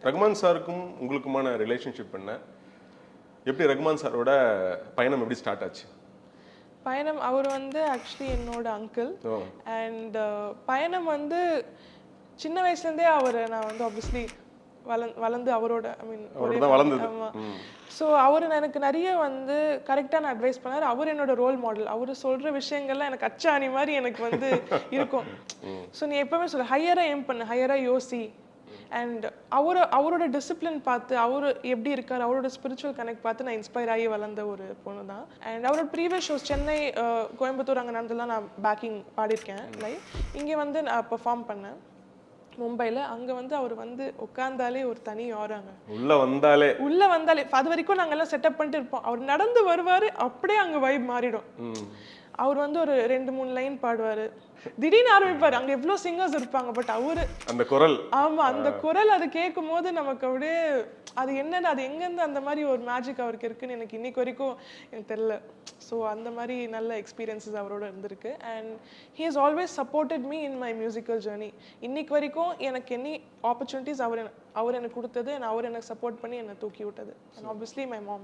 ரகுமான் சாருக்கும் உங்களுக்குமான ரிலேஷன்ஷிப் என்ன? எப்படி ரகுமான் சாரோட பயணம் எப்படி ஸ்டார்ட் ஆச்சு? பயணம் அவர் வந்து ஆக்சுவலி என்னோட அங்கிள். அண்ட் பயணம் வந்து சின்ன வயசுலேருந்தே நான் வந்து ஆப்வியஸ்லி வளர்ந்து அவரோட ஆமாம். ஸோ அவர் எனக்கு நிறைய வந்து கரெக்டான அட்வைஸ் பண்ணார். அவர் என்னோட ரோல் மாடல். அவர் சொல்கிற விஷயங்கள்லாம் எனக்கு அச்சாணி மாதிரி எனக்கு வந்து இருக்கும். ஸோ நீ எப்பவுமே சொல்ல ஹையராக எய்ம் பண்ணு, ஹையராக யோசி. அண்ட் அவரோட டிசிப்ளின் பார்த்து அவர் எப்படி இருக்கார், அவரோட ஸ்பிரிச்சுவல் கனெக்ட் பார்த்து நான் இன்ஸ்பயர் ஆகி வளர்ந்த ஒரு பொண்ணு தான். அண்ட் அவரோட ப்ரீவியஸ் ஷோஸ் சென்னை, கோயம்புத்தூர் அங்கே நடந்தெல்லாம் நான் பேக்கிங் பாடியிருக்கேன். லைக் இங்கே வந்து நான் பெர்ஃபார்ம் பண்ணேன் மும்பையில். அங்கே வந்து அவர் வந்து உட்காந்தாலே ஒரு தனி ஆறாங்க. உள்ள வந்தாலே அது வரைக்கும் நாங்கெல்லாம் செட்டப் பண்ணிட்டு இருப்போம். அவர் நடந்து வருவார், அப்படியே அங்கே வைப் மாறிடும். அவர் வந்து ஒரு 2-3 லைன் பாடுவார், திடீர்னு ஆரம்பிப்பார். அங்கே எவ்வளோ சிங்கர்ஸ் இருப்பாங்க, பட் அவரு அந்த குரல், ஆமாம் அந்த குரல் அது கேட்கும் போது நமக்கு அப்படியே அது என்னது, அது எங்கேருந்து அந்த மாதிரி ஒரு மேஜிக் அவருக்கு இருக்குன்னு எனக்கு இன்னைக்கு வரைக்கும் எனக்கு தெரியல. ஸோ அந்த மாதிரி நல்ல எக்ஸ்பீரியன்ஸஸ் அவரோட இருந்திருக்கு. And he has always supported me in my musical journey. இன்னைக்கு வரைக்கும் எனக்கு எனி ஆப்பர்ச்சுனிட்டிஸ் அவர் எனக்கு கொடுத்தது, அவர் எனக்கு சப்போர்ட் பண்ணி என்னை தூக்கி விட்டது. And obviously my mom.